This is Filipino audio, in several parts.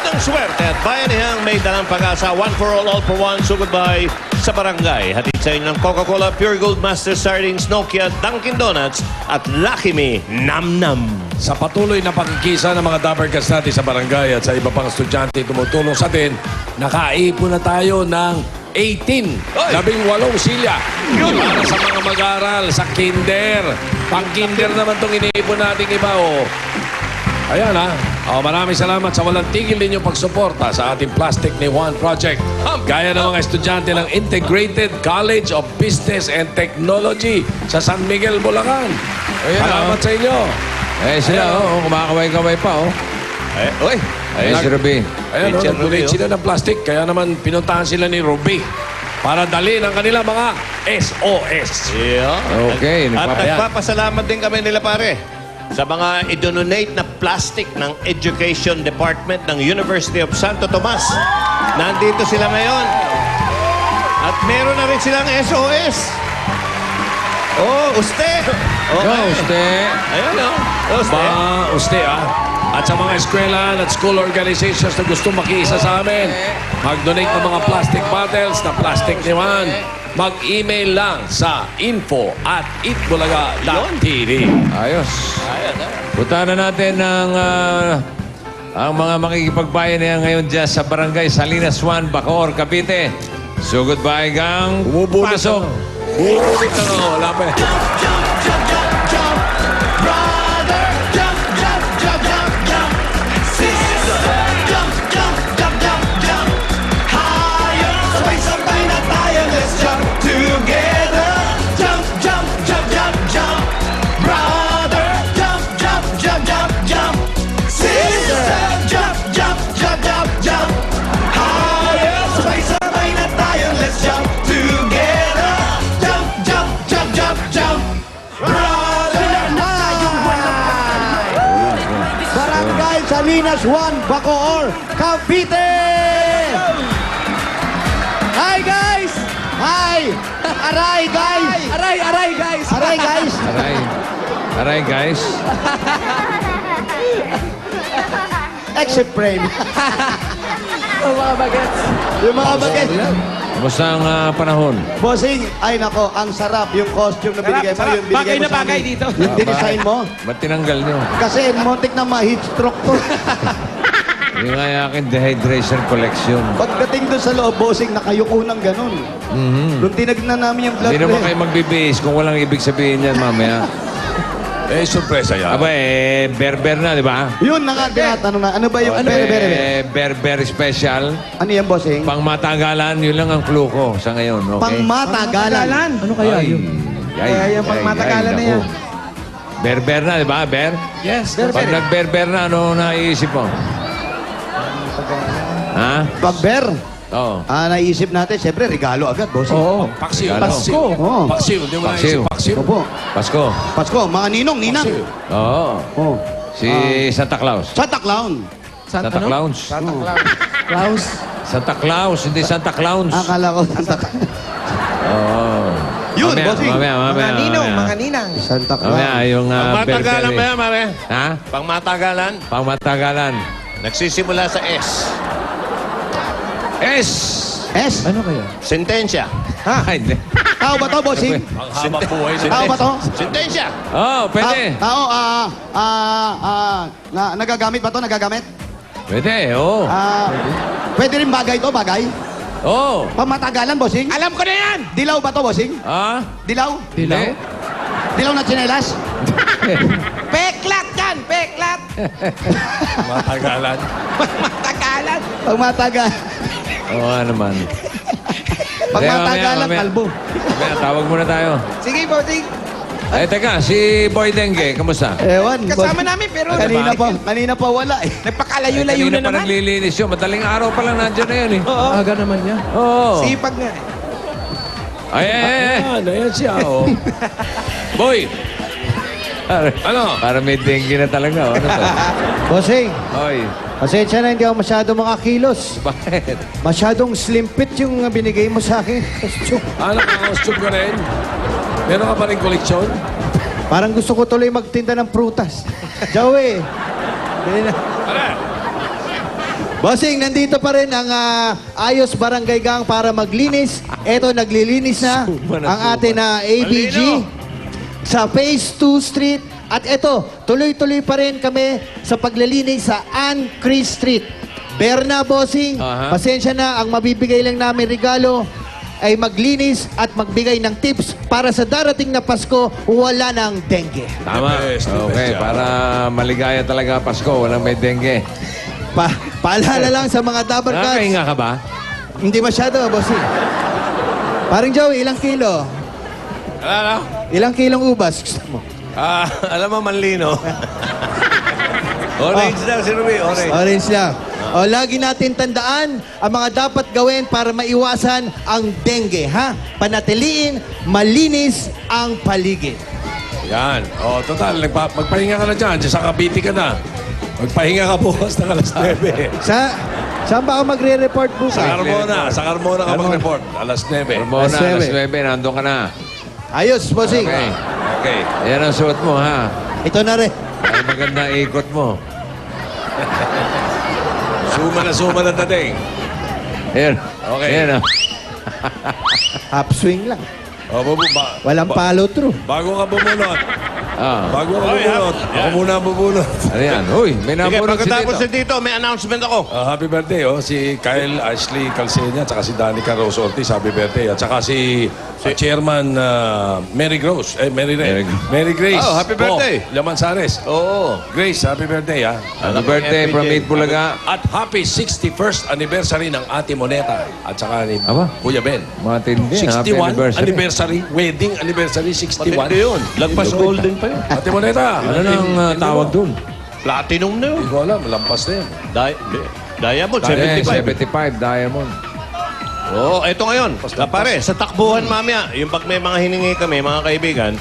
ng swerte at bayanihang may dalang pag-asa. One for all for one. Sugod bahay sa barangay. Hatid sa inyo ng Coca-Cola, Pure Gold, Master Sardines, Nokia, Dunkin Donuts at Lucky Me Nam Nam. Sa patuloy na pagkikisa ng mga Dabarkas natin sa barangay at sa iba pang estudyante tumutulong sa atin, nakaipon na tayo ng 18, 18 silya. Para sa mga mag-aaral, sa kinder. Pang-kinder naman itong iniipon nating iba, oh. Ayan, ha. Oh, maraming salamat sa walang tigil ninyong pagsuporta sa ating Plastic ni Juan Project. Gaya ng mga estudyante ng Integrated College of Business and Technology sa San Miguel, Bulacan. Salamat sa inyo. Sila, kumakaway-kaway pa, oh. Uy! Si Ruby. Ayan, Teacher nag-donate Ruby, sila ng plastic. Kaya naman pinuntahan sila ni Ruby para dalhin ang kanila mga SOS. Yeah. Okay, At nagpapayag. nagpapasalamat din kami nila pare sa mga idonate na plastic ng Education Department ng University of Santo Tomas. Nandito sila ngayon. At meron na rin silang SOS. Oh, uste. Okay. Uste. Ayun, oh. Uste. Uste, At sa mga eskwelahan at school organizations na gusto makiisa sa amin, mag-donate ng mga plastic bottles na plastic ni Juan. Mag-email lang sa info@itbulaga.tv. Ayos. Puntahan na natin ang mga makikipagbayan niya ngayon dyan sa barangay Salinas 1, Bacoor, Cavite. So goodbye, gang. Bumubulit Pasok. Bumubulit na ako. Wala pa eh. Barangay Salinas 1, Bacoor, Cavite! Hi, guys! Hi! Aray, guys! Aray, guys! Aray, guys! Aray. Aray, guys. Exit frame. Yung mga bagets. Yung mga bagay. Kumusta ang panahon? Bossing, ay nako, ang sarap yung costume na binigay mo. Yung binigay Bagay mo na sa bagay amin. dito. Yung dinesign mo. Ba't tinanggal niyo? Kasi montik na ma-heat stroke to. Yung nga aking dehydration collection. Pagdating doon sa loob, bossing, nakayuko ng ganun. Doon tinagnan namin yung blood Hindi naman pressure. kayo magbibihis kung walang ibig sabihin yan mamaya. Eh, sorpresa yan. Aba berber na, di ba? Yun na nga tinatanong na. Ano ba yung... Berber special. Ano yan, bossing? Pangmatagalan, yun lang ang clue ko sa ngayon, okay? Pangmatagalan. Ano kaya Ay, yun? ay, Kaya yung pangmatagalan na naku. yan. Berber na, di ba? Ber? Yes, Pag nagberber na, ano naiisip mo? Ha? Pagber. Oo. Naisip natin, siyempre, regalo agad, bossing. Oo. Paksiw. Regalo. Paksiw. Oo. Paksiw. Hindi mo Paksiw. naisip paksiw. Opo. Pasko. Pasko, mga ninong, ninang. Paksiw. Oo. Oh. Si Santa Claus. Santa Clown. Santa Claus. Klaus. Santa Claus, hindi Santa Claus. Akala ko Santa Clown. Oo. Yun, Mamaya, bossing. mamaya. Mga ninong, mamaya. mga ninang. Santa Mamaya, Clown. yung Pangmatagalan ba berber. yan, mare? Ha? Pangmatagalan. Pangmatagalan. Nagsisimula sa S. S! S. Ano kaya? Sentensya. Ay, hindi. Tao ba to, bossing? Ang haba buhay na. Tao ba to? Sentensya. Oh, pwede. Tao, nagagamit ba to? Nagagamit? Pwede, oo. Pwede rin bagay to, bagay? Oo. Pamatagalan, bossing? Alam ko na yan! Dilaw ba to, bossing? Ah? Dilaw? Hindi. Dilaw na tsinelas? Peklat yan! Peklat! Matagalan. Matagalan! Pagmatagal. Oo nga naman. Pagmatagalan, Mamaya. kalbo. Mamaya, tawag muna tayo. Sige, bossing. Teka, si Boy Dengue, kamusta? Ewan. Kasama namin, pero Kanina pa wala eh. nagpakalayo-layo Kanina na pa naman. naglilinis yun. Madaling araw pa lang nandiyan na yun eh. Oo. Aga naman niya. Oo. Sipag nga eh. Ay. Ayan siya, oh. Boy! Ano? Para may dengue na talaga. Ano to? Bossing, Oy. pasensya na hindi ako masyado makakilos. Bakit? Masyadong slim fit yung binigay mo sa akin. Costume. Naka-costume ka rin? Meron ka pa rin koleksyon? Parang gusto ko tuloy magtinda ng prutas. Joey. Bossing, nandito pa rin ang Ayos Barangay Gang para maglinis. Eto, naglilinis na ang atin na ABG sa Phase 2 Street. At eto, tuloy-tuloy pa rin kami sa paglilinis sa Ann Cruz Street. Berna, Bossing, Aha. pasensya na, ang mabibigay lang namin regalo ay maglinis at magbigay ng tips para sa darating na Pasko, wala ng dengue. Tama. The best, the Okay, best, para maligaya talaga Pasko. Walang may dengue. Paalala lang sa mga Dabber Cats. Nakakahinga ka ba? Hindi masyado, Bossing. Paring Joey, ilang kilo? Ano? Ilang kilong ubas gusto mo? Alam mo, Manlino. Orange daw si Ruby, orange. Orange lang. O, lagi natin tandaan ang mga dapat gawin para maiwasan ang dengue, ha? Panatiliin, malinis ang paligid. Yan. O, total, magpahinga ka na dyan. Sa Cavite ka na. Magpahinga ka bukas ng alas 9. Saan ba ako magre-report Sa bukas? Carmona. Sa Carmona ka mag-report. Alas 9. Ramona, Alas alas 9, nandun ka na. Ayos, Bossing. Okay. Okay. Ayan ang suot mo, ha? Ito na rin. Ay, maganda ikot mo. Suma na dating. Ayan. Okay. Ayan, Upswing lang. O, Walang follow through. bago ka bumunot. Ah. Bago ka Oy, bubunot. yan. Ako muna ang bubunot. Ano yan? Uy, may Sige, napunod si pagkatapos Tito. si Tito, may announcement ako. Happy birthday, si Kyle Ashley Calcena, at si Danica Rose Ortiz, happy birthday. At saka si Chairman Mary Grace. Mary Grace. Oh, happy birthday. Lamansares. Oo. Grace, happy birthday, ha. Happy birthday from Eat Bulaga. At happy 61st anniversary ng Ate Moneta. At saka ni Aba? Kuya Ben. Matindi. Happy 61 anniversary. anniversary. Wedding anniversary, 61. Matindi yun. Lagpas golden pa yun. Ate Moneta. Ano nang tawag dun? Platinum na yun. Hindi ko alam, lampas na yun. Diamond, 75 Diamond. Oo, eto ngayon. Pare, sa takbuhan mamaya, yung pag may mga hiningi kami, mga kaibigan,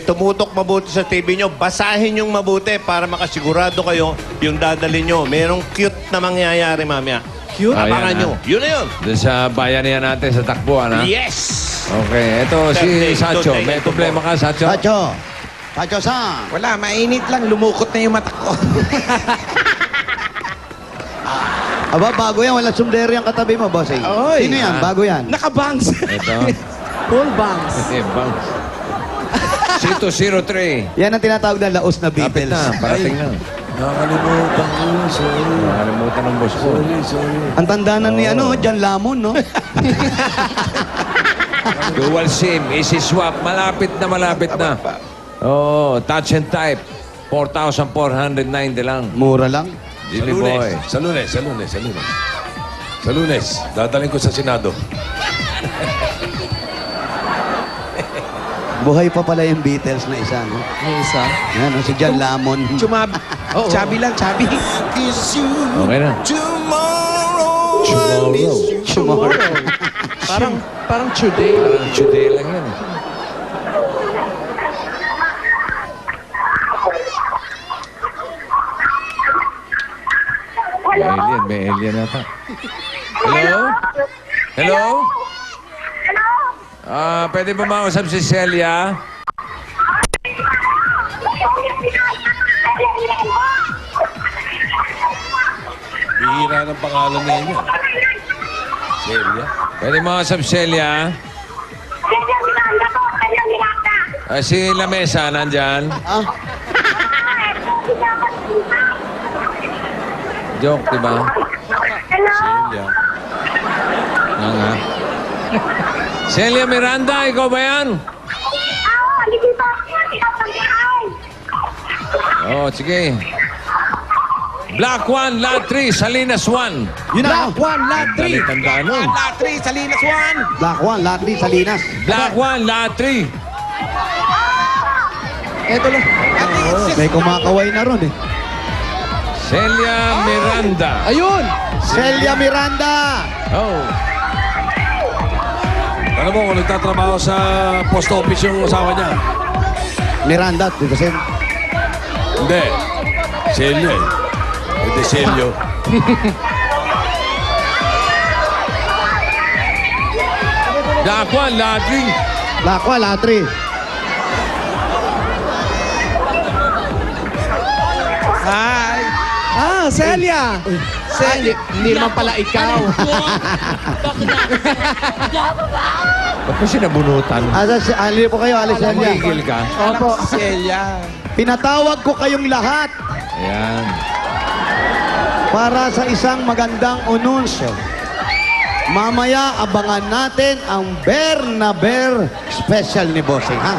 tumutok mabuti sa TV nyo, basahin yung mabuti para makasigurado kayo yung dadali nyo. Merong cute na mangyayari mamaya. Cute? Abangan Ayan, nyo. Yun na yun. Doon sa bayanihan natin sa takbuhan, ha? Yes! Okay, ito si Thursday, Sacho. Tuesday, May and problema ka, Sacho? Tacho-san. Wala, mainit lang. Lumukot na yung mata ko. Aba, bago yan. Walang sumdero yung katabi mo, Bossing. Oy. Sino yan? Bago yan. Nakabangs. Ito. Full bangs. Bang. Sito 03. Yan ang tinatawag na laos na Kapit Beatles. na, parating na. Nakalimutan ko, sorry. Nakalimutan ng boss ko. Sorry. Ang tandaanan ni Jan Lamon, no? Dual SIM, easy swap. Malapit na. Oh, touch and type. 4,490 lang. Mura lang. Jimmy Boy. Sa lunes. Sa lunes, dadaling ko sa Senado. Buhay pa pala yung Beatles na isa, no? May isa. Yan, no? Si Jan Lamon. Chumabi. Chabi lang, chabi. Okay na. Tomorrow. Parang today. Parang today lang yan. May alien ata. Hello? Hello? Pwede ba makausap si Celia? Bihira ng pangalan na yun. Celia. Pwede makausap si Celia? Si Lamesa, nandyan? Joke, di ba? Celia. Nga. Celia Miranda, ikaw ba yan? Oh, sige. Black 1, Lot 3, Salinas 1. Yun na. Black 1, Lot 3. Dali, tandaan nun. Lot 3, Salinas 1. Black 1, Latri, Salinas. Black 1, Lot 3. Eto lang. May kumakaway na ron, eh. Celia Miranda. Ayun. Celia Miranda. Oh. Ano mo, kung nagtatrabaho sa post office yung asawa niya? Miranda, di ba, Sen? Hindi. Celia eh. Hindi Celio. Black 1, Lot 3. Black 1, Latri. Hi. Ah, Celia! Celia, hindi naman pala ikaw. Ba't mo sinabunutan? Ali po kayo, Ali Celia. Tumigil ka? Opo. Celia. Pinatawag ko kayong lahat Ayan. para sa isang magandang anunsyo. Mamaya, abangan natin ang Bear na Bear special ni Bossing, ha?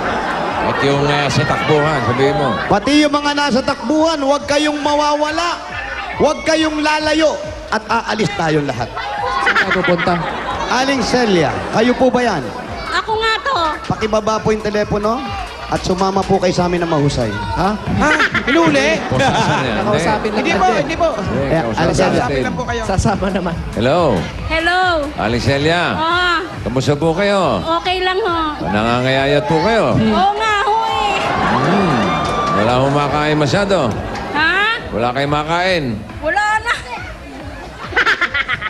At yung sa takbuhan, sabihin mo. Pati yung mga nasa takbuhan, huwag kayong mawawala. Huwag kayong lalayo. At aalis tayo lahat. Saan ka pupunta? Aling Celia, kayo po ba yan? Ako nga to. Pakibaba po yung telepono at sumama po kayo sa amin na mahusay. Ha? Ha? Inuli? Posasan yan. Nakausapin lang Hindi natin. po, Hindi po. Eh, alis yan. Nakausapin lang po kayo. Sasama naman. Hello. Hello. Aling Celia. Ah, Kamusta po kayo? okay lang ho. Nangangayayat po kayo? Oo nga ho eh. Wala akong makain masyado. Ha? Wala kayong makain. Wala na.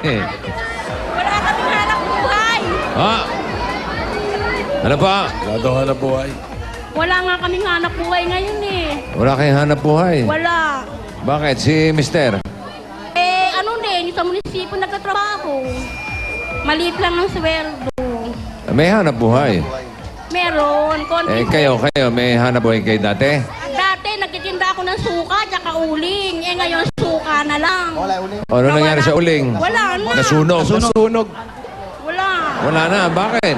Eh. Wala kaming hanap buhay. Ha? Ano pa? Wala daw hanap buhay. Wala nga kaming hanap buhay ngayon eh. Wala kayong hanap buhay. Wala. Bakit? Si Mister? Eh, ano din, sa munisipyo nagtatrabaho. Maliit lang ang sweldo. May hanap buhay. Meron. Eh, Konti. kayo, may hanap buhay kayo dati? Dati, nagtitinda ako ng suka tsaka uling. Eh, ngayon, suka na lang. Ano nangyari sa uling? Wala na. Nasunog. Nasunog. Wala. Wala na. Bakit?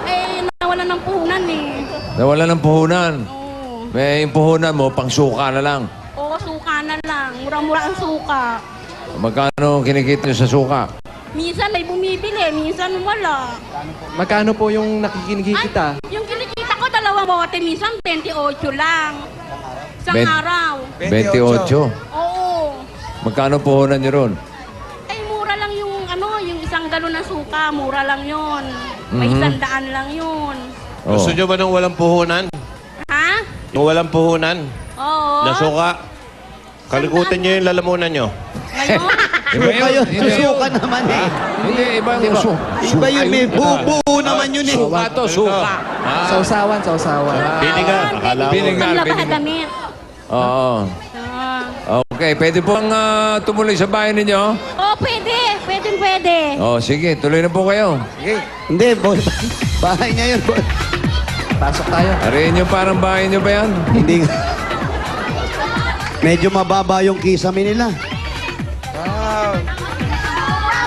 Eh, nawala ng puhunan eh. Nawala ng puhunan. Oo. May puhunan mo, pang suka na lang. Oo, suka na lang. Mura-mura ang suka. Magkano kinikita nyo sa suka? Minsan may bumibili, minsan wala. Magkano po yung nakikinig kita? Yung kinikita ko, 2 bote, minsan 28 lang. Isang Ben- araw. 28. Oo. Magkano puhunan nyo ron? Ay, mura lang yung yung isang galon ng suka, mura lang yon. May Mhm. 100 lang yun. Oh. Gusto nyo ba ng walang puhunan? Ha? Yung walang puhunan? Oo. Na suka? Kalikutin nyo yung lalamunan nyo. Ngayon? Iba Kayo, Hindi susuka naman eh. Hindi, iba yung Iba yun, may buo naman yun eh. Suka to, suka. Sausawan, sausawan. Biniga. Akala ko. Biniga. Panglabas damit. Oo. Ah. Okay, pwede po ang tumuloy sa bahay ninyo? Oh, pwede. Pwede. Oh, sige, tuloy na po kayo. Hindi, boss. Bahay niya yun, boss. Pasok tayo. Arihin nyo parang bahay nyo ba yan? Hindi nga. Medyo mababa yung kisame nila. Wow.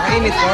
Mainit po.